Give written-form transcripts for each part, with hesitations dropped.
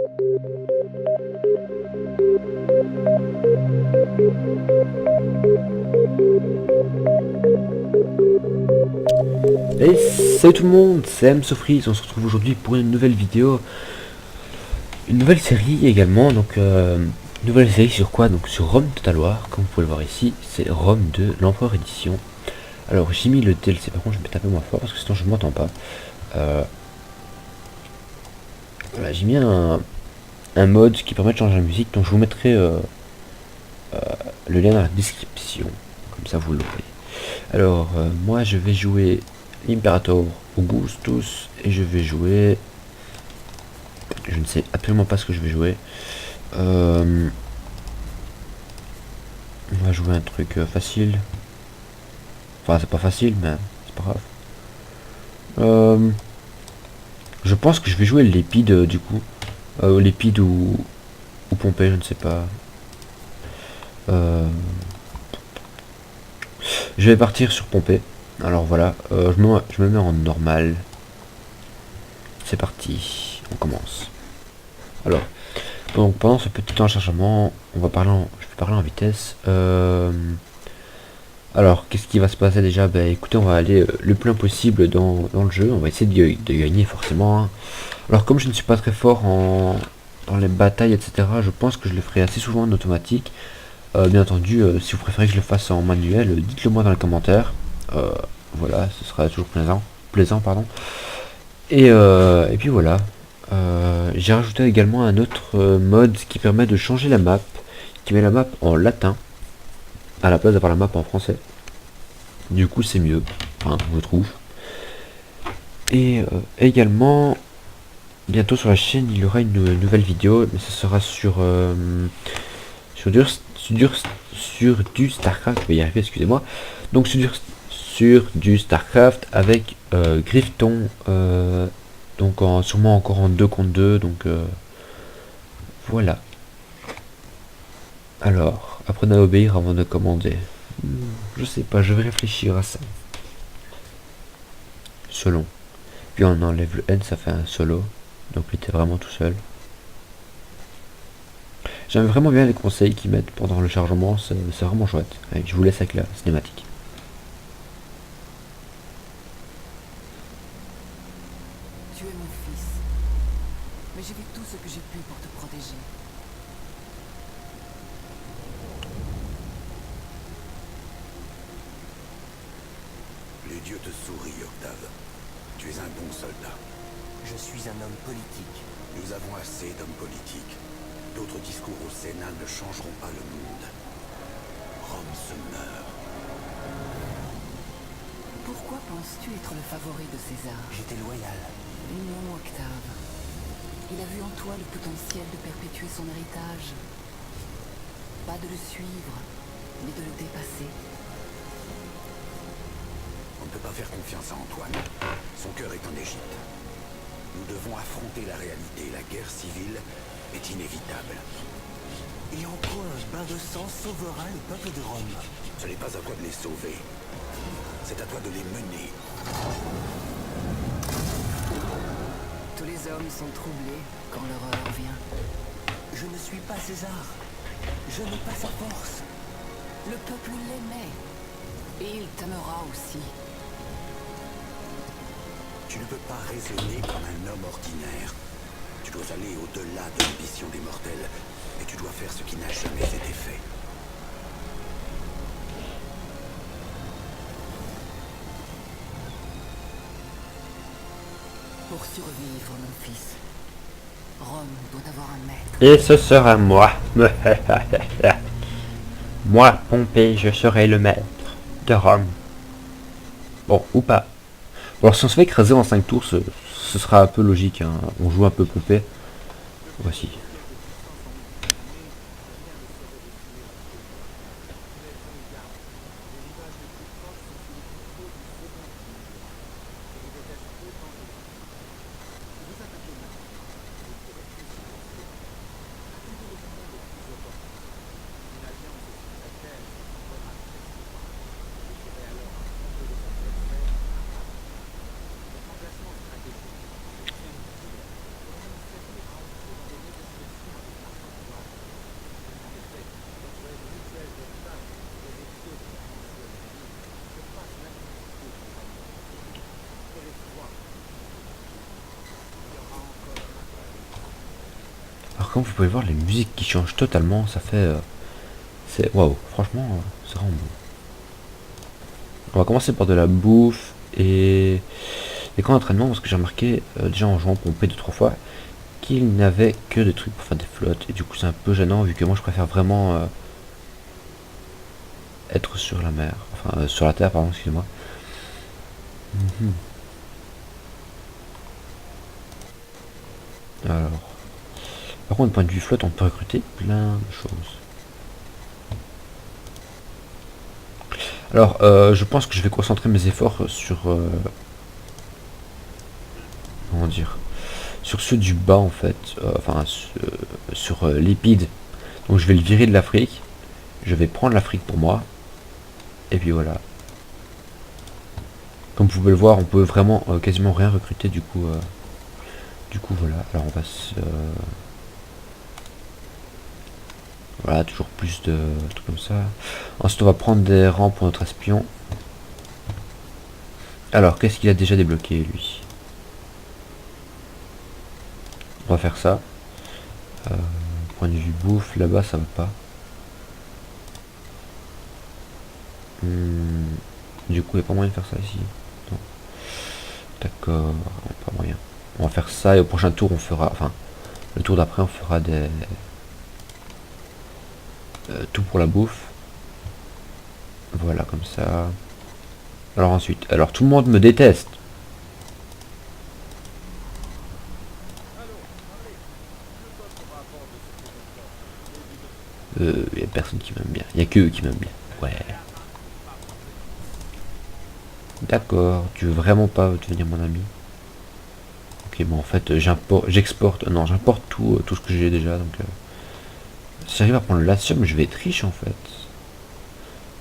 Et salut tout le monde, c'est MSofreeze, on se retrouve aujourd'hui pour une nouvelle vidéo, une nouvelle série également, donc nouvelle série sur quoi? Donc sur Rome Total War, comme vous pouvez le voir ici, c'est Rome de l'Empereur Édition. Alors j'ai mis le DLC, par contre je vais taper moins fort parce que sinon je ne m'entends pas. Voilà, j'ai mis un mode qui permet de changer la musique, donc je vous mettrai le lien dans la description, comme ça vous l'aurez. Alors moi je vais jouer l'Imperator Augustus et je vais jouer, je ne sais absolument pas ce que je vais jouer. On va jouer un truc facile, enfin c'est pas facile mais c'est pas grave. Je pense que je vais jouer l'épide du coup, l'épide ou Pompée, je ne sais pas. Je vais partir sur Pompée. Alors voilà, je me mets en normal. C'est parti, on commence. Alors, donc pendant ce petit temps de chargement, je vais parler en vitesse. Alors, qu'est-ce qui va se passer déjà? Bah écoutez, on va aller le plus loin possible dans le jeu. On va essayer de gagner forcément, hein. Alors comme je ne suis pas très fort dans les batailles, etc., je pense que je le ferai assez souvent en automatique. Bien entendu, si vous préférez que je le fasse en manuel, dites-le moi dans les commentaires. Voilà, ce sera toujours plaisant, pardon. Et puis voilà. J'ai rajouté également un autre mode qui permet de changer la map, qui met la map en latin à la place d'avoir la map en français. Du coup, c'est mieux, enfin, je trouve. Et également, bientôt sur la chaîne, il y aura une nouvelle vidéo, mais ce sera sur du Starcraft. Je vais y arriver, excusez-moi. Donc sur du Starcraft avec Grifton, donc sûrement encore en 2 contre 2, donc voilà. Alors, apprenez à obéir avant de commander. Je sais pas, je vais réfléchir à ça. Selon. Puis on enlève le N, ça fait un solo. Donc il était vraiment tout seul. J'aime vraiment bien les conseils qu'ils mettent pendant le chargement, c'est vraiment chouette. Allez, je vous laisse avec la cinématique. Tu es mon fils, mais j'ai fait tout ce que j'ai pu pour te protéger. Les dieux te sourient, Octave. Tu es un bon soldat. Je suis un homme politique. Nous avons assez d'hommes politiques. D'autres discours au Sénat ne changeront pas le monde. Rome se meurt. Pourquoi penses-tu être le favori de César? J'étais loyal. Non, Octave. Il a vu en toi le potentiel de perpétuer son héritage. Pas de le suivre, mais de le dépasser. On ne peut pas faire confiance à Antoine. Son cœur est en Égypte. Nous devons affronter la réalité. La guerre civile est inévitable. Et en quoi un bain de sang sauvera le peuple de Rome? Ce n'est pas à toi de les sauver. C'est à toi de les mener. Tous les hommes sont troublés quand l'horreur vient. Je ne suis pas César. Je n'ai pas sa force. Le peuple l'aimait. Et il t'aimera aussi. Tu ne peux pas raisonner comme un homme ordinaire. Tu dois aller au-delà de l'ambition des mortels. Et tu dois faire ce qui n'a jamais été fait. Pour survivre, mon fils, Rome doit avoir un maître. Et ce sera moi. Moi, Pompée, je serai le maître de Rome. Bon, ou pas. Alors si on se fait écraser en 5 tours, ce sera un peu logique, hein. On joue un peu Pompée. Voici. Alors comme vous pouvez voir, les musiques qui changent totalement, ça fait... c'est waouh, franchement, c'est vraiment bon. On va commencer par de la bouffe et des camps d'entraînement, parce que j'ai remarqué déjà en jouant pompé 2-3 fois qu'il n'avait que des trucs pour faire des flottes, et du coup c'est un peu gênant vu que moi je préfère vraiment être sur la mer, enfin sur la terre, pardon, excusez-moi. Alors, par contre, point de vue flotte, on peut recruter plein de choses. Alors, je pense que je vais concentrer mes efforts sur... comment dire, sur ceux du bas en fait, enfin sur Lépide. Donc je vais le virer de l'Afrique, je vais prendre l'Afrique pour moi, et puis voilà. Comme vous pouvez le voir, on peut vraiment quasiment rien recruter, du coup voilà. Alors on va se... voilà, toujours plus de trucs comme ça. Ensuite on va prendre des rangs pour notre espion. Alors qu'est-ce qu'il a déjà débloqué lui? On va faire ça. Point de vue bouffe, là-bas ça va pas. Du coup il n'y a pas moyen de faire ça ici. D'accord, pas moyen. On va faire ça et au prochain tour on fera, enfin le tour d'après on fera des tout pour la bouffe. Voilà comme ça. Alors ensuite, alors tout le monde me déteste. Y a personne qui m'aime bien. Y a que eux qui m'aiment bien. Ouais. D'accord. Tu veux vraiment pas devenir mon ami? Ok, bon en fait j'exporte. Non, j'importe tout ce que j'ai déjà. Donc si j'arrive à prendre le Latium, je vais être riche en fait.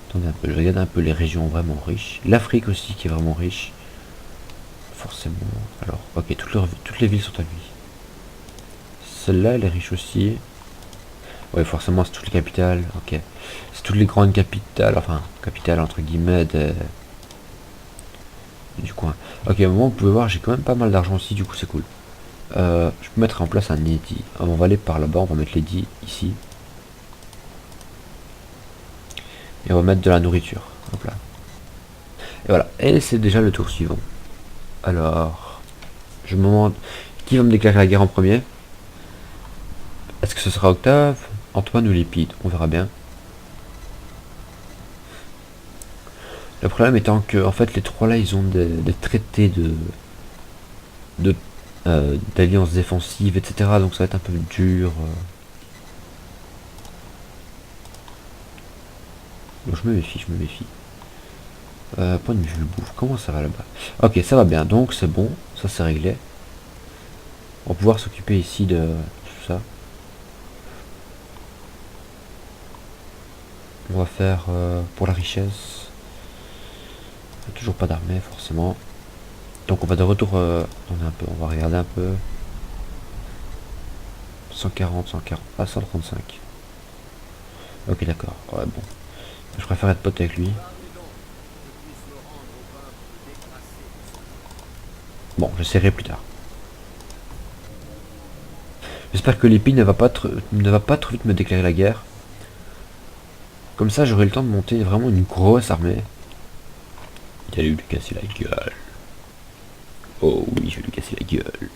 Attendez un peu, je regarde un peu les régions vraiment riches. L'Afrique aussi qui est vraiment riche. Forcément. Alors, ok, toutes les villes sont à lui. Celle-là, elle est riche aussi. Ouais, forcément, c'est toutes les capitales. Ok. C'est toutes les grandes capitales. Enfin, capitales entre guillemets du coin. Ok, au moment vous pouvez voir, j'ai quand même pas mal d'argent aussi. Du coup, c'est cool. Je peux mettre en place un édit. On va aller par là-bas. On va mettre l'édit ici. Et on va mettre de la nourriture. Hop là. Et voilà. Et c'est déjà le tour suivant. Alors, je me demande qui va me déclarer la guerre en premier. Est-ce que ce sera Octave, Antoine ou Lépide? On verra bien. Le problème étant que en fait les trois là ils ont des traités d'alliance défensive, etc. Donc ça va être un peu dur. Bon, je me méfie, je me méfie. Point de vue bouffe, comment ça va là-bas? Ok, ça va bien, donc c'est bon, ça c'est réglé. On va pouvoir s'occuper ici de tout ça. On va faire pour la richesse. Toujours pas d'armée forcément. Donc on va de retour on va regarder un peu. 140, ah 135. Ok d'accord, ouais bon. Je préfère être pote avec lui. Bon, j'essaierai plus tard. J'espère que l'épine ne va pas trop vite me déclarer la guerre. Comme ça j'aurai le temps de monter vraiment une grosse armée. Il allait lui casser la gueule. Oh oui, je vais lui casser la gueule.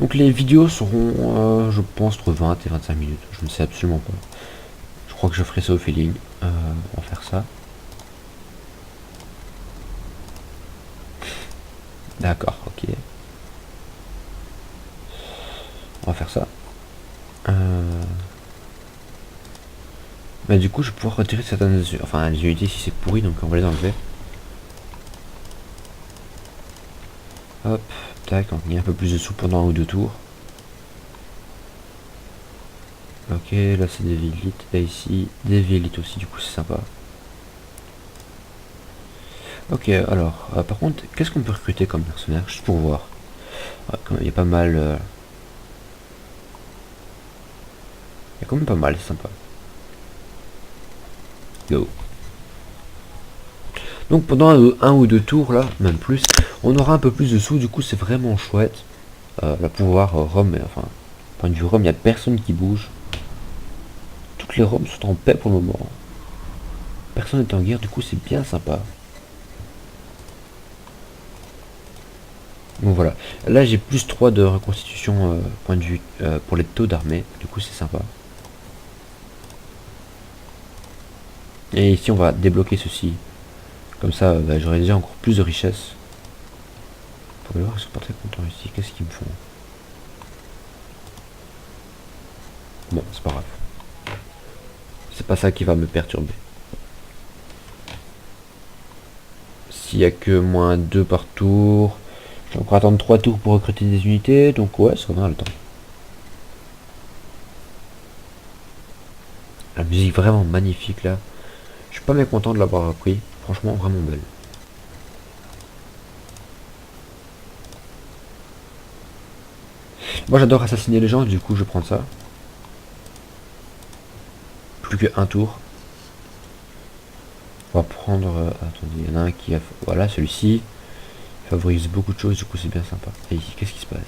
Donc les vidéos seront, je pense, entre 20 et 25 minutes. Je ne sais absolument pas. Je crois que je ferai ça au feeling. On va faire ça. D'accord, ok. On va faire ça. Mais du coup, je vais pouvoir retirer certaines... Enfin, les unités si c'est pourri, donc on va les enlever. Hop, tac, on met un peu plus de sous pendant un ou deux tours. Ok, là c'est des vélites, là ici, des vélites aussi, du coup c'est sympa. Ok, alors, par contre, qu'est-ce qu'on peut recruter comme mercenaire, juste pour voir. Il y a pas mal... Il y a quand même pas mal, c'est sympa. Go. Donc pendant un ou deux tours, là, même plus, on aura un peu plus de sous, du coup c'est vraiment chouette. Là, pouvoir Rome, mais enfin, Point de vue Rome, il n'y a personne qui bouge. Toutes les Roms sont en paix pour le moment. Personne n'est en guerre, du coup c'est bien sympa. Donc voilà. Là j'ai plus 3 de reconstitution point de vue pour les taux d'armée. Du coup c'est sympa. Et ici on va débloquer ceci. Comme ça bah, j'aurai déjà encore plus de richesse. Pour le voir, ils sont pas très contents ici. Qu'est-ce qu'ils me font? Bon, c'est pas grave. C'est pas ça qui va me perturber. S'il y a que moins 2 par tour, je vais encore attendre 3 tours pour recruter des unités, donc ouais, ça va le temps. La musique vraiment magnifique là. Je suis pas mécontent de l'avoir appris. Franchement, vraiment belle. Moi j'adore assassiner les gens, du coup je vais prendre ça. Plus qu'un tour. On va prendre... attendez, il y en a un qui a... Voilà, celui-ci. Favorise beaucoup de choses, du coup c'est bien sympa. Et ici, qu'est-ce qui se passe?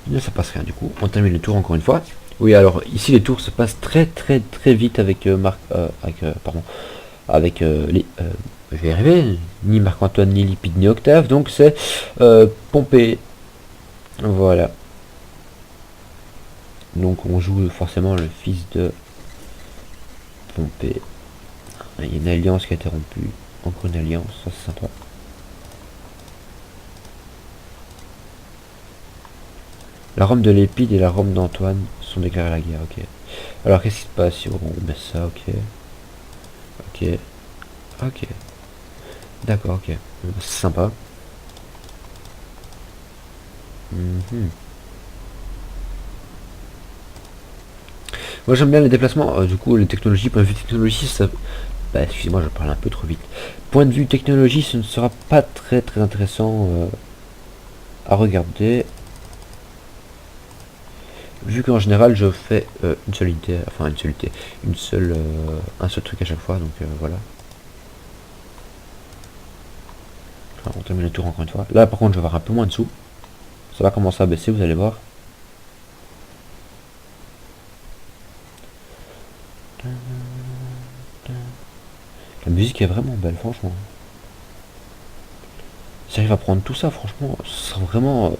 Non, ça passe rien, du coup. On termine le tour encore une fois. Oui, alors ici les tours se passent très vite avec les... je vais y arriver. Ni Marc-Antoine, ni Lipide, ni Octave. Donc c'est Pompée. Voilà. Donc on joue forcément le fils de Pompée. Il y a une alliance qui a été rompue. Encore une alliance, ça c'est sympa. La Rome de Lépide et la Rome d'Antoine sont déclarées la guerre, ok. Alors qu'est-ce qui se passe si on met ça, ok. Ok. Ok. D'accord, ok. C'est sympa. Moi j'aime bien les déplacements, du coup les technologies, point de vue technologie, ça... Bah excusez-moi, je parle un peu trop vite. Point de vue technologie, ce ne sera pas très intéressant à regarder. Vu qu'en général je fais une seule unité, enfin une seule unité, un seul truc à chaque fois, donc voilà. Enfin, on termine le tour encore une fois. Là par contre je vais avoir un peu moins de sous. Ça va commencer à baisser, vous allez voir. La musique est vraiment belle, franchement. Si j'arrive à prendre tout ça, franchement, ce sera vraiment...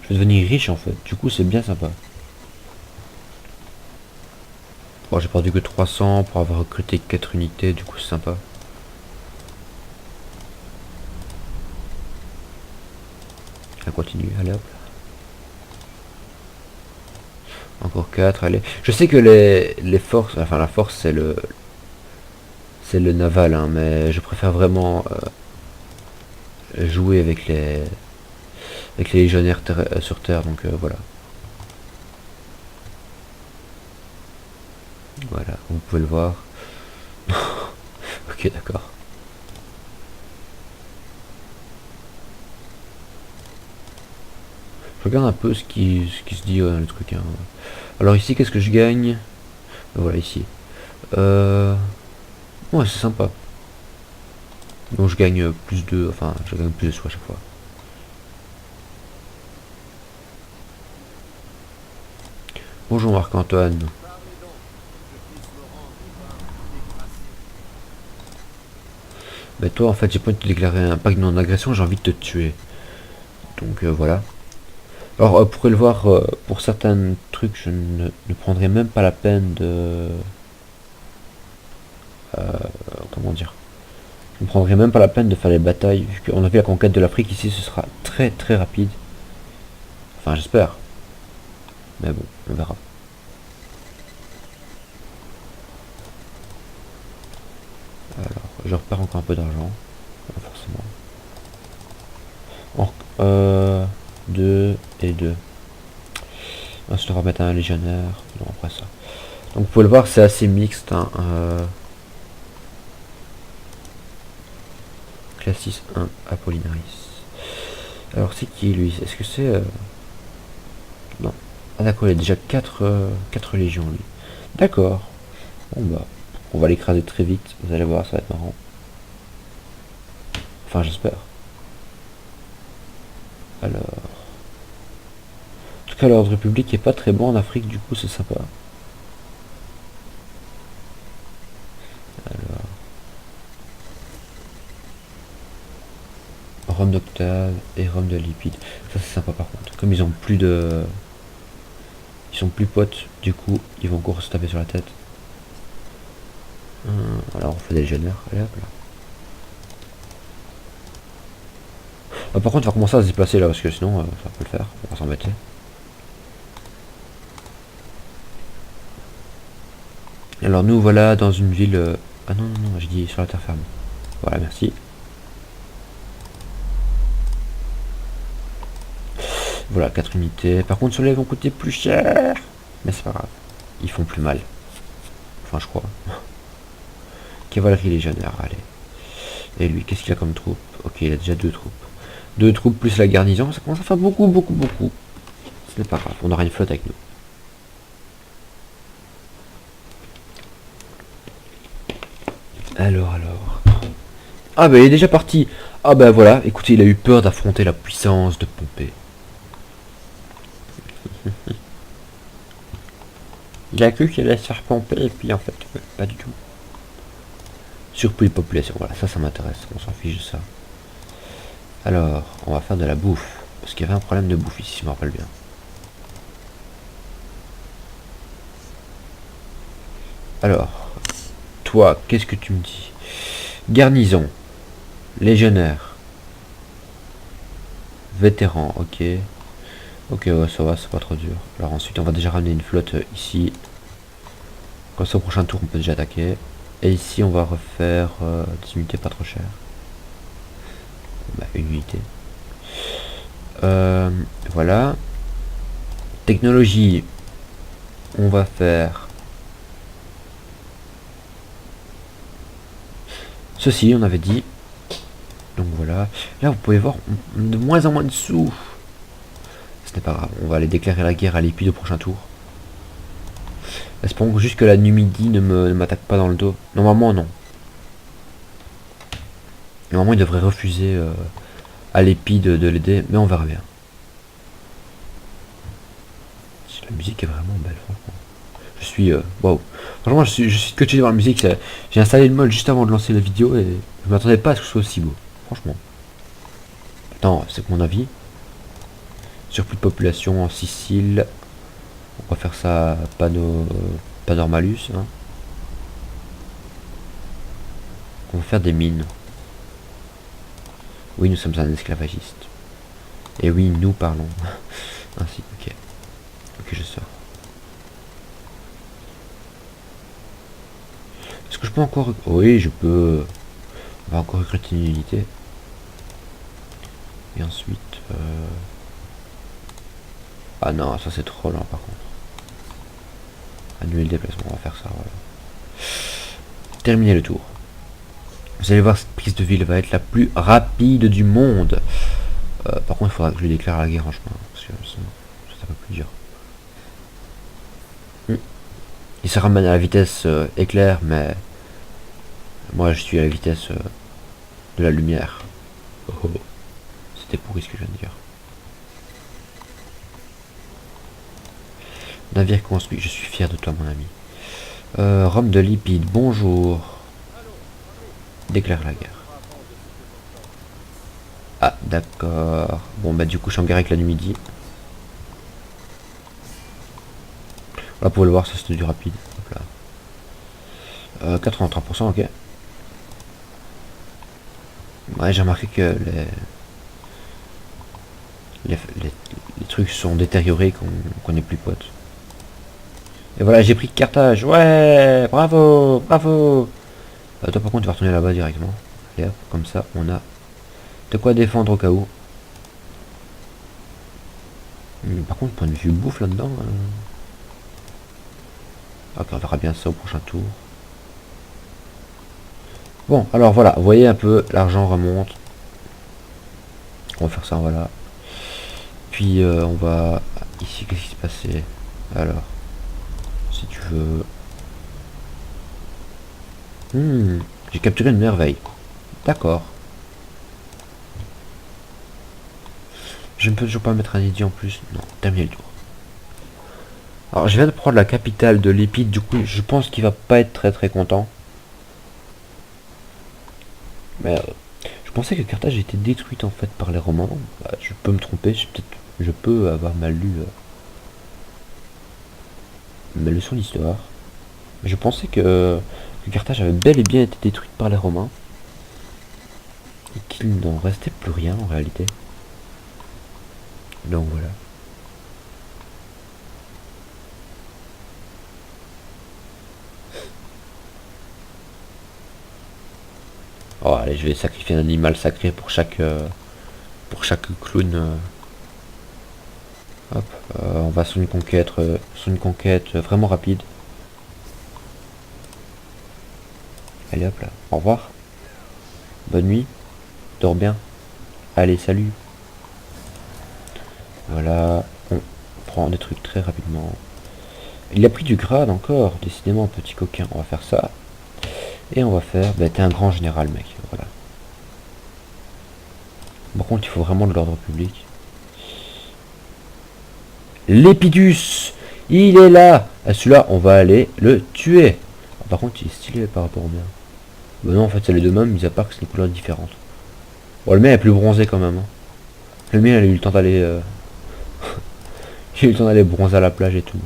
je vais devenir riche en fait, du coup c'est bien sympa. Bon, j'ai perdu que 300 pour avoir recruté 4 unités, du coup c'est sympa. On continue, allez hop. Encore 4, allez. Je sais que les forces, enfin la force c'est le naval, hein, mais je préfère vraiment jouer avec les légionnaires sur terre, donc voilà. Voilà, vous pouvez le voir. Ok, d'accord. Je regarde un peu ce qui se dit le truc. Hein. Alors ici, qu'est-ce que je gagne? Voilà, ici. Ouais, c'est sympa. Donc je gagne plus de... Enfin, je gagne plus de sous à chaque fois. Bonjour Marc-Antoine. Mais toi, en fait, j'ai pas envie de te déclarer un pacte de non-agression, j'ai envie de te tuer. Donc voilà. Alors, vous pourrez le voir, pour certains trucs, je ne prendrai même pas la peine de... comment dire? Je ne prendrai même pas la peine de faire les batailles, vu qu'on a vu la conquête de l'Afrique, ici ce sera très rapide. Enfin, j'espère. Mais bon, on verra. Alors, je repère encore un peu d'argent. Forcément. 2 et 2. Je dois remettre un légionnaire. Non, après ça. Donc vous pouvez le voir, c'est assez mixte. Hein, Classis 1, Apollinaris. Alors c'est qui lui? Est-ce que c'est... Non. Ah d'accord, il y a déjà 4 légions lui. D'accord. Bon bah, on va l'écraser très vite. Vous allez voir, ça va être marrant. Enfin, j'espère. Alors... tout cas, l'ordre public est pas très bon en Afrique, du coup, c'est sympa. Alors. Rhum d'octave et rhum de lipide. Ça, c'est sympa par contre. Comme ils ont plus de... Ils sont plus potes, du coup, ils vont encore se taper sur la tête. Alors, on fait des légionnaires. Allez, hop là. Ah, par contre, il va commencer à se déplacer là, parce que sinon, ça peut le faire. On va s'embêter. Alors, nous, voilà dans une ville... Ah non, non, non, j'ai dit sur la terre ferme. Voilà, merci. Voilà, 4 unités. Par contre, ceux-là, ils vont coûter plus cher. Mais c'est pas grave. Ils font plus mal. Enfin, je crois. Cavalerie légionnaire, allez. Et lui, qu'est-ce qu'il a comme troupe? Ok, il a déjà 2 troupes. 2 troupes plus la garnison, ça commence à faire beaucoup, beaucoup, beaucoup. Ce n'est pas grave, on aura une flotte avec nous. Alors. Ah bah il est déjà parti. Ah bah voilà, écoutez, il a eu peur d'affronter la puissance de Pompée. Il a cru qu'il allait se faire pomper et puis en fait, pas du tout. Surplus de population, voilà, ça m'intéresse, on s'en fiche de ça. Alors, on va faire de la bouffe. Parce qu'il y avait un problème de bouffe ici, si je me rappelle bien. Alors, toi, qu'est-ce que tu me dis? Garnison, légionnaire, vétéran, ok. Ok, ouais, ça va, c'est pas trop dur. Alors ensuite, on va déjà ramener une flotte ici. Comme ça, au prochain tour, on peut déjà attaquer. Et ici, on va refaire des unités pas trop chères. Bah, une unité. Voilà. Technologie, on va faire ceci, on avait dit. Donc voilà. Là, vous pouvez voir, de moins en moins de sous. Ce n'est pas grave, on va aller déclarer la guerre à Lépide au prochain tour. Espérons juste que la Numidie ne m'attaque pas dans le dos. Normalement, non. Normalement, il devrait refuser à Lépide de l'aider, mais on verra bien. La musique est vraiment belle, franchement. Je suis... waouh. Franchement, je suis scotché devant la musique. J'ai installé le mode juste avant de lancer la vidéo et je m'attendais pas à ce que ce soit aussi beau. Franchement. Attends, c'est que mon avis. Surplus de population en Sicile. On va faire ça pas normalus. Hein. On va faire des mines. Oui, nous sommes un esclavagiste. Et oui, nous parlons. Ainsi, ok. Ok, je sors. Est-ce que je peux encore... Oui, je peux... On va encore recruter une unité. Et ensuite... Ah non, ça c'est trop lent par contre. Annuler le déplacement, on va faire ça, voilà. Terminer le tour. Vous allez voir, cette prise de ville va être la plus rapide du monde. Par contre, il faudra que je lui déclare la guerre en chemin. Parce que sinon, c'est un peu plus dur. Il se ramène à la vitesse éclair, mais... Moi, je suis à la vitesse de la lumière. Oh. C'était pourri ce que je viens de dire. Navire construit, je suis fier de toi mon ami. Rhum de lipide, bonjour. Déclare la guerre. Ah d'accord. Bon bah du coup je suis en guerre avec la Numidie. Là pour le voir ça c'était du rapide. Hop là. 83% ok. Ouais j'ai remarqué que les trucs sont détériorés qu'on est plus potes. Et voilà, j'ai pris Carthage. Ouais, bravo, bravo. Toi par contre tu vas retourner là-bas directement. Et hop, comme ça on a de quoi défendre au cas où. Par contre point de vue bouffe là-dedans. Ok, on verra bien ça au prochain tour. Bon, alors voilà, vous voyez un peu, l'argent remonte. On va faire ça, voilà. Puis on va... Ici, qu'est-ce qui se passait? Alors, si tu veux... j'ai capturé une merveille. D'accord. Je ne peux toujours pas mettre un idiot en plus. Non, terminer le tour. Alors je viens de prendre la capitale de l'Épide, du coup je pense qu'il va pas être très content. Mais je pensais que Carthage était détruite en fait par les Romains. Bah, je peux me tromper, je peux avoir mal lu mes leçons d'histoire. Mais je pensais que Carthage avait bel et bien été détruite par les Romains. Et qu'il n'en restait plus rien en réalité. Donc voilà. Oh allez, je vais sacrifier un animal sacré pour chaque clown. Hop, on va sur une conquête vraiment rapide. Allez hop là, au revoir. Bonne nuit, dors bien. Allez, salut. Voilà, on prend des trucs très rapidement. Il a pris du grade encore, décidément petit coquin. On va faire ça. Et on va faire, bah t'es un grand général mec, voilà. Par contre il faut vraiment de l'ordre public. L'Épidus, il est là. À celui-là on va aller le tuer. Ah, par contre il est stylé par rapport au mien. Bah non en fait c'est les deux mêmes, mis à part que c'est une couleur différente. Bon le mien est plus bronzé quand même. Hein. Le mien il a eu le temps d'aller j'ai eu le temps d'aller bronzer à la plage et tout.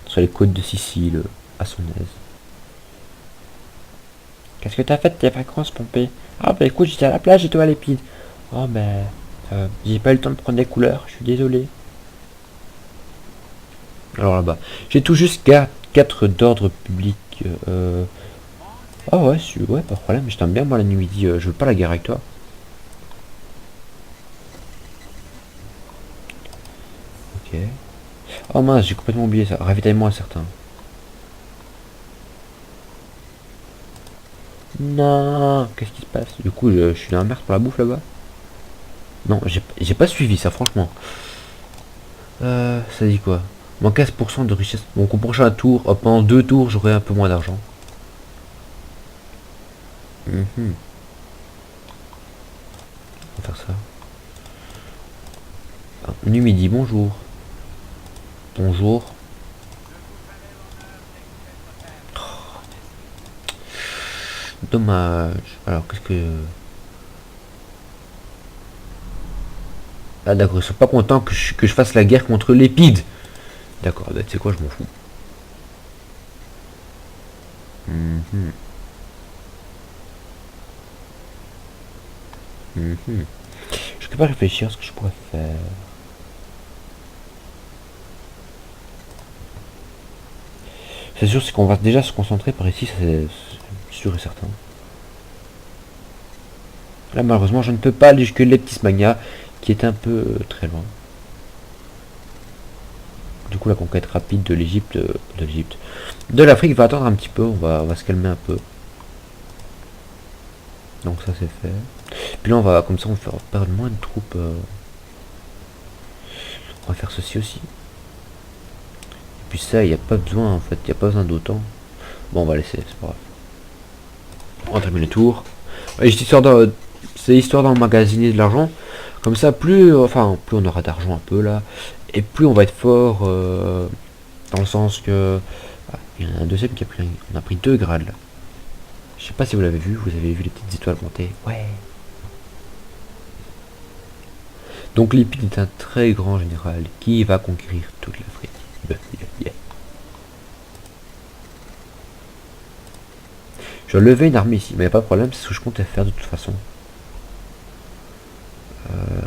Sur les côtes de Sicile, à son aise. Qu'est-ce que t'as fait de tes vacances, Pompée? Ah bah écoute, j'étais à la plage et toi à l'Épide. Oh ben, j'ai pas eu le temps de prendre des couleurs, je suis désolé. Alors là-bas, j'ai tout juste 4 d'ordre public. Ah ouais, ouais, pas de problème, je t'aime bien moi la nuit midi, je veux pas la guerre avec toi. Ok. Oh mince, j'ai complètement oublié ça. Ravitaillement incertain. Non, qu'est-ce qui se passe? Du coup, je suis dans la merde pour la bouffe là-bas. Non, j'ai pas suivi ça, franchement. Ça dit quoi? Moins 15% de richesse. Donc au prochain tour, pendant 2 tours, j'aurai un peu moins d'argent. On va faire ça. Ah, nuit midi, bonjour. Bonjour. Dommage. Alors, qu'est-ce que... Ah d'accord, ils sont pas contents que je fasse la guerre contre l'Épide. D'accord, bah, tu sais quoi, je m'en fous. Je peux pas réfléchir à ce que je pourrais faire. C'est sûr, c'est qu'on va déjà se concentrer par ici, c'est sûr et certain. Là, malheureusement, je ne peux pas aller jusque Leptismania, qui est un peu très loin. Du coup, la conquête rapide de l'Égypte, de l'Afrique va attendre un petit peu. On va se calmer un peu. Donc ça c'est fait. Puis là, on va comme ça, on va faire perdre moins de troupes. On va faire ceci aussi. Et puis ça, il n'y a pas besoin en fait, il n'y a pas besoin d'autant. Bon, on va laisser, c'est pas grave. On termine le tour. Et c'est histoire d'emmagasiner de l'argent. Comme ça, plus on aura d'argent un peu là, et plus on va être fort dans le sens que il y en a un deuxième qui a pris, on a pris 2 grades là. Je sais pas si vous l'avez vu, vous avez vu les petites étoiles monter. Ouais. Donc l'Épide est un très grand général qui va conquérir toute l'Afrique. Je vais lever une armée ici, mais y a pas de problème, c'est ce que je comptais faire de toute façon.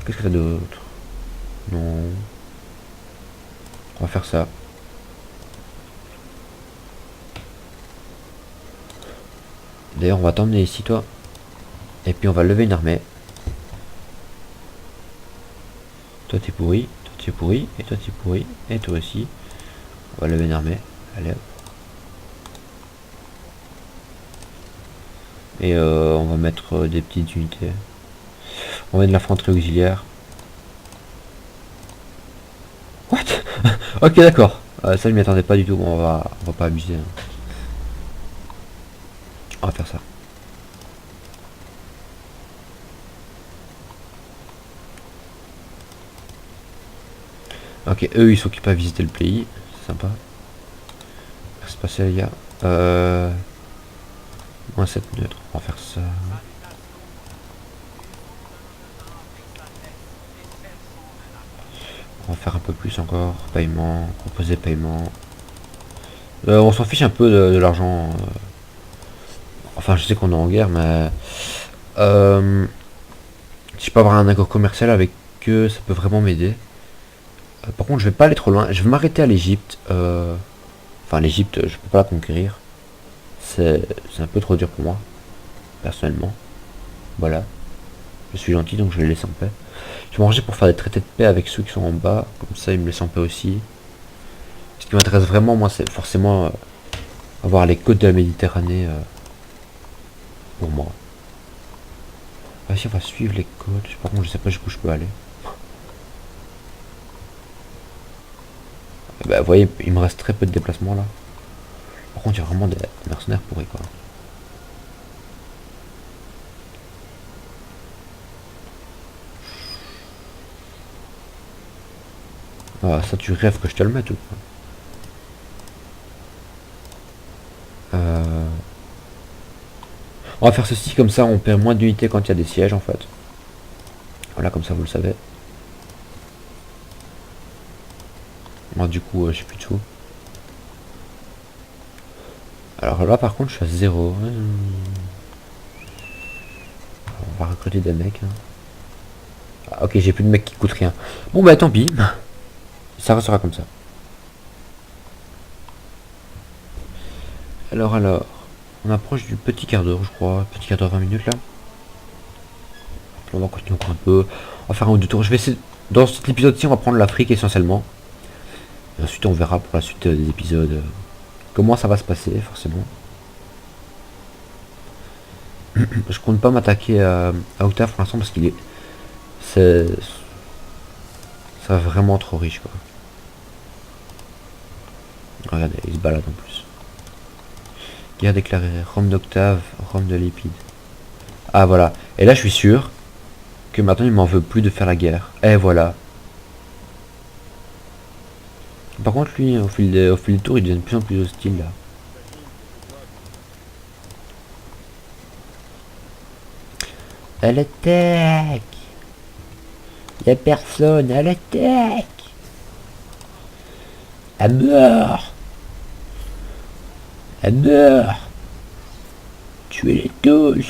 Qu'est-ce que ça d'autre? Non. On va faire ça. D'ailleurs, on va t'emmener ici, toi. Et puis on va lever une armée. Toi t'es pourri, toi t'es pourri, et toi t'es pourri, et toi aussi. On va lever une armée. Allez hop. Et on va mettre des petites unités. On va mettre de l'infanterie auxiliaire. What? Ok d'accord. Ça je m'y attendais pas du tout. Bon, on va pas abuser. Hein. On va faire ça. Ok, eux ils s'occupent à visiter le pays. C'est sympa. Qu'est-ce qui se passe les gars? Moins 7 neutres. On va faire ça. On va faire un peu plus encore. Paiement. Proposer paiement. On s'en fiche un peu de l'argent. Enfin, je sais qu'on est en guerre, mais... si je peux avoir un accord commercial avec eux, ça peut vraiment m'aider. Par contre, je vais pas aller trop loin. Je vais m'arrêter à l'Égypte. Enfin, l'Égypte, je peux pas la conquérir. C'est un peu trop dur pour moi, personnellement. Voilà. Je suis gentil, donc je les laisse en paix. Je vais m'arranger pour faire des traités de paix avec ceux qui sont en bas. Comme ça, ils me laissent en paix aussi. Ce qui m'intéresse vraiment, moi, c'est forcément avoir les côtes de la Méditerranée pour moi. Vas-y, on va suivre les côtes. Par contre, je sais pas jusqu'où je peux aller. Bah, vous voyez, il me reste très peu de déplacements là. Par contre, il y a vraiment des mercenaires pourris quoi. Ah, ça, tu rêves que je te le mette ou quoi? On va faire ceci, comme ça on perd moins d'unités quand il y a des sièges en fait. Voilà, comme ça vous le savez. Moi du coup, j'ai plus de sous. Alors là par contre je suis à 0. On va recruter des mecs. Hein. Ah, ok, j'ai plus de mecs qui coûtent rien. Bon bah tant pis. Ça restera comme ça. Alors, on approche du petit quart d'heure je crois. Petit quart d'heure 20 minutes là. On va continuer encore un peu. On va faire un ou deux tours. Je vais essayer. Dans cet épisode-ci on va prendre l'Afrique essentiellement. Et ensuite on verra pour la suite des épisodes comment ça va se passer forcément. Je compte pas m'attaquer à Octave pour l'instant parce qu'il est... Ça va vraiment trop riche quoi. Regardez, il se balade en plus. Guerre déclarée, Rome d'Octave, Rome de Lépide. Ah voilà. Et là je suis sûr que maintenant il m'en veut plus de faire la guerre. Et voilà. Par contre lui, au fil du tour, il devient de plus en plus hostile là. À l'attaque! Y'a personne, à l'attaque! À mort! À mort! Tuez-les tous!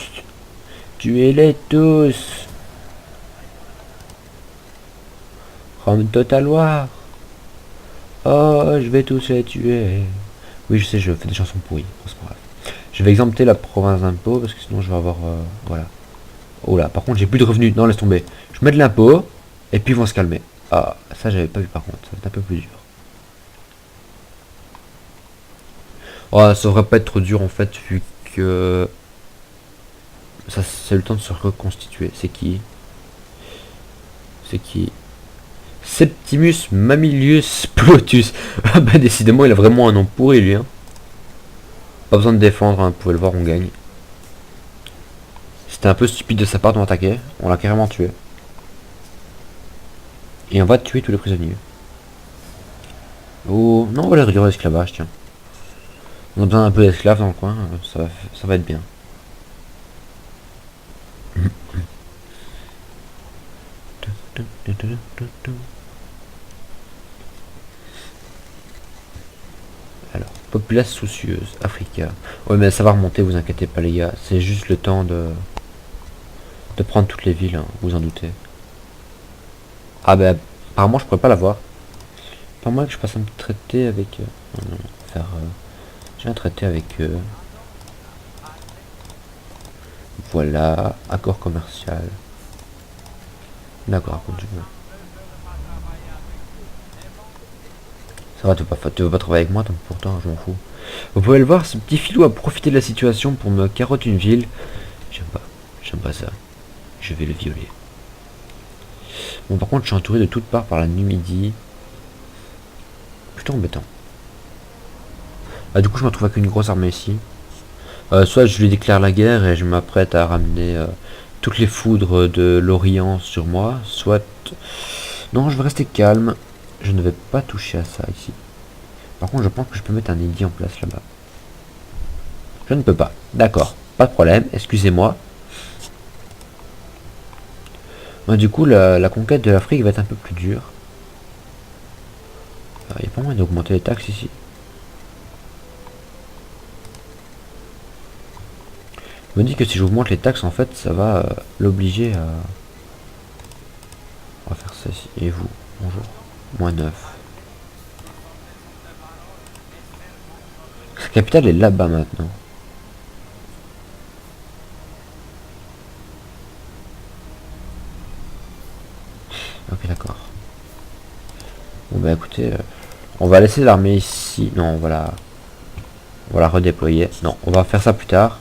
Tuez-les tous! Rome Total War! Oh, je vais tous les tuer! Oui, je sais, je fais des chansons pourries. C'est pas grave. Je vais exempter la province d'impôt parce que sinon je vais avoir... voilà. Oh là, par contre j'ai plus de revenus. Non, laisse tomber. Je mets de l'impôt et puis ils vont se calmer. Ah, ça j'avais pas vu par contre. Ça va être un peu plus dur. Oh, ça devrait pas être trop dur en fait vu que... Ça c'est le temps de se reconstituer. C'est qui? C'est qui? Septimus Mamilius Plotus. Bah décidément il a vraiment un nom pourri lui. Hein. Pas besoin de défendre, hein. Vous pouvez le voir, on gagne. C'était un peu stupide de sa part de m'attaquer. On l'a carrément tué. Et on va tuer tous les prisonniers. Oh, non, on va les réduire l'esclavage, tiens. On a besoin d'un peu d'esclaves dans le coin, ça va être bien. Alors, populace soucieuse, Africa. Ouais, mais ça va remonter, vous inquiétez pas les gars. C'est juste le temps de prendre toutes les villes, hein, vous en doutez. Ah ben, apparemment je pourrais pas l'avoir. Pas moi que je passe un traité avec... non, faire... j'ai un traité avec eux. Voilà, accord commercial. D'accord, quand tu veux. Ça va, tu veux pas travailler avec moi, donc pourtant je m'en fous. Vous pouvez le voir, ce petit filou a profité de la situation pour me carotter une ville. J'aime pas ça. Je vais le violer. Bon, par contre, je suis entouré de toutes parts par la Numidie. Plutôt embêtant. Ah, du coup, je me retrouve avec une grosse armée ici. Soit je lui déclare la guerre et je m'apprête à ramener toutes les foudres de l'Orient sur moi. Soit... Non, je vais rester calme. je ne vais pas toucher à ça ici. Par contre, je pense que je peux mettre un édit en place là-bas. Je ne peux pas. D'accord, pas de problème, excusez-moi. Du coup, la conquête de l'Afrique va être un peu plus dure. Il n'y a pas moyen d'augmenter les taxes ici. Je me dis que si j'augmente les taxes, en fait, ça va l'obliger à... On va faire ça ici. Et vous, bonjour. -9. Sa capitale est là-bas maintenant. Ok, d'accord. Bon bah écoutez, on va laisser l'armée ici. Non, on va la redéployer. Non, on va faire ça plus tard.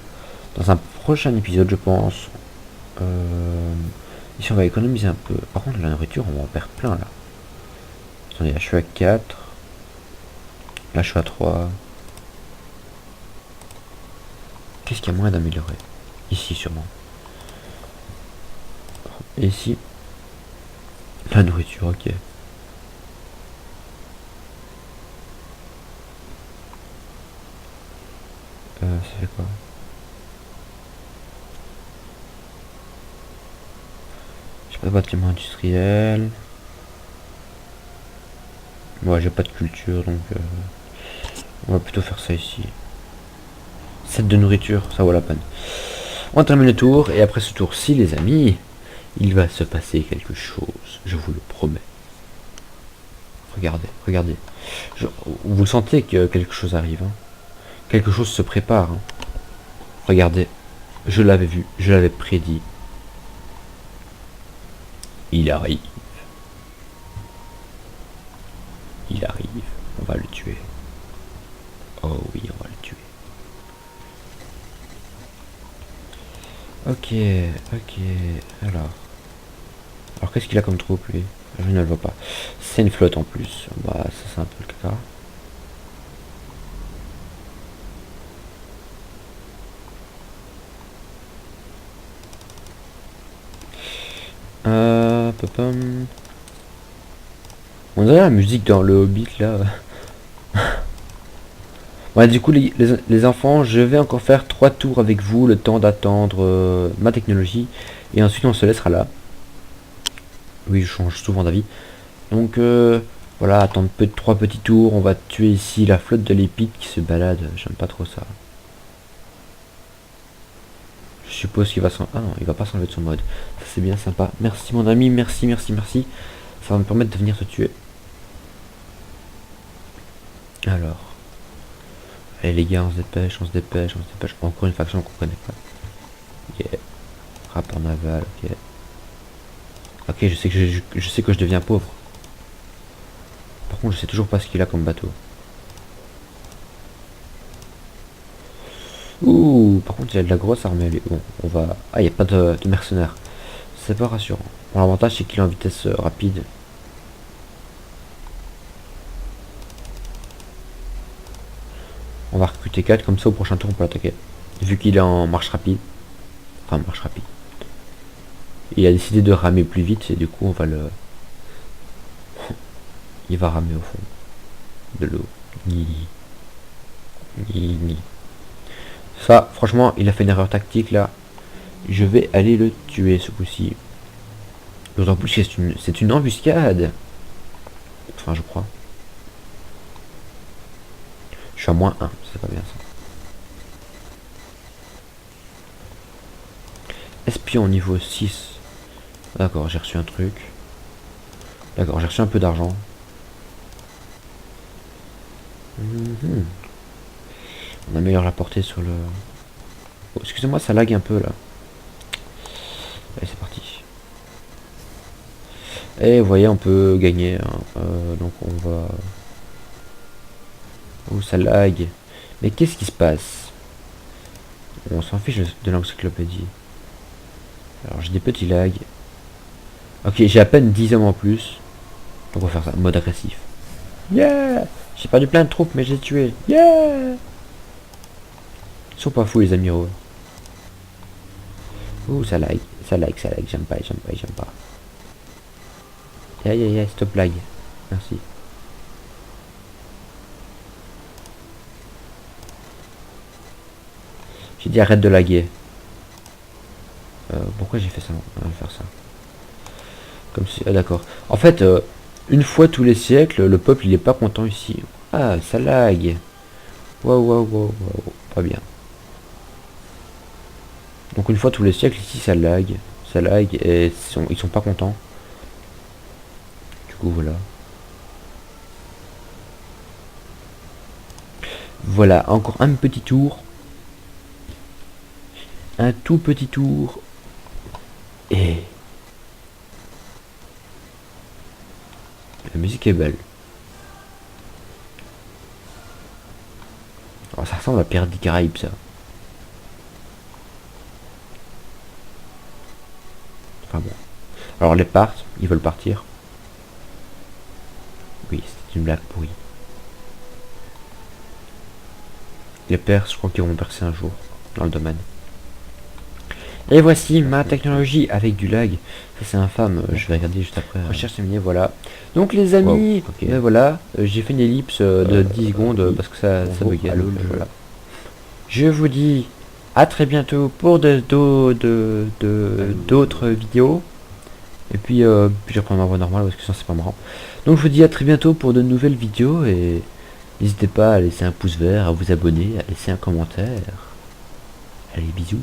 Dans un prochain épisode, je pense. Ici, on va économiser un peu. Par contre, la nourriture, on en perd plein là. Attendez, là, je suis à 4. Là, je suis à 3. Qu'est-ce qu'il y a moyen d'améliorer? Ici, sûrement. Et ici, la nourriture, ok. Ça fait quoi? J'ai pas de bâtiment industriel. Moi, j'ai pas de culture, donc on va plutôt faire ça ici. 7 de nourriture, ça vaut la peine. On termine le tour, et après ce tour-ci, les amis, il va se passer quelque chose, je vous le promets. Regardez, regardez. Vous sentez que quelque chose arrive. Hein. Quelque chose se prépare. Hein. Regardez, je l'avais vu, je l'avais prédit. Il arrive. Il arrive. On va le tuer. Oh oui, on va le tuer. Ok, ok. Alors qu'est-ce qu'il a comme troupe lui? Je ne le vois pas. C'est une flotte en plus. Bah ça c'est un peu le cas. Popom. On dirait la musique dans le Hobbit là. Ouais, du coup les enfants, je vais encore faire 3 tours avec vous, le temps d'attendre ma technologie. Et ensuite on se laissera là. Oui, je change souvent d'avis. Donc voilà, attendre 3 petits tours. On va tuer ici la flotte de l'épite qui se balade. J'aime pas trop ça. Je suppose qu'il va s'en... Ah non, il va pas s'enlever de son mode. Ça c'est bien sympa. Merci mon ami, merci, merci, merci. Ça va me permettre de venir te tuer. Alors. Allez les gars, on se dépêche, on se dépêche, on se dépêche. Encore une faction qu'on connaît pas. Yeah. Rapport naval, ok. Ok, je sais que je deviens pauvre. Par contre, je sais toujours pas ce qu'il a comme bateau. Ouh, par contre, il y a de la grosse armée. Bon, on va... Ah, il n'y a pas de mercenaires. C'est pas rassurant. Bon, l'avantage, c'est qu'il est en vitesse rapide. On va recruter 4, comme ça, au prochain tour, on peut l'attaquer. Vu qu'il est en marche rapide. Enfin, marche rapide. Il a décidé de ramer plus vite, et du coup, on va le... Il va ramer au fond de l'eau. Ça, franchement, il a fait une erreur tactique là. Je vais aller le tuer ce coup-ci. D'autant plus que c'est une embuscade. Enfin, je crois. Je suis à -1, c'est pas bien ça. Espion niveau 6. D'accord, j'ai reçu un truc. D'accord, j'ai reçu un peu d'argent. On améliore la portée sur le... Oh, excusez-moi, ça lag un peu là. Allez, c'est parti. Et vous voyez, on peut gagner. Hein. Donc on va... Oh, ça lag. Mais qu'est-ce qui se passe? On s'en fiche de l'encyclopédie. Alors j'ai des petits lags. Ok, j'ai à peine 10 hommes en plus. Donc on va faire ça, mode agressif. Yeah! J'ai perdu plein de troupes, mais j'ai tué. Yeah! Ils sont pas fous les amiraux. Ouh, ça lag, ça lag, ça lag. J'aime pas, j'aime pas, j'aime pas. Yeah, stop lag. Merci. J'ai dit arrête de laguer. Pourquoi j'ai fait ça? On va faire ça. Comme si... Ah d'accord. En fait, une fois tous les siècles, le peuple il est pas content ici. Ah, ça lag. Waouh, waouh, waouh, waouh. Pas bien. Donc une fois tous les siècles ici ça lag. Ça lag et ils sont pas contents. Du coup voilà. Voilà, encore un petit tour. Un tout petit tour. Et... la musique est belle. Oh, ça ressemble à Pirates des Caraïbes ça. Enfin bon. Alors les partent, ils veulent partir. Oui, c'est une blague pourrie. Les Perses, je crois qu'ils vont percer un jour dans le domaine. Et voici ma technologie avec du lag. Ça c'est infâme, je vais regarder juste après. Recherche terminée, voilà. Donc les amis, wow, okay. Voilà, j'ai fait une ellipse de 10 secondes parce que ça buguait. Voilà. Je vous dis à très bientôt pour d'autres vidéos. Et puis, puis je reprends ma voix normale parce que sinon c'est pas marrant. Donc je vous dis à très bientôt pour de nouvelles vidéos et n'hésitez pas à laisser un pouce vert, à vous abonner, à laisser un commentaire. Allez, bisous.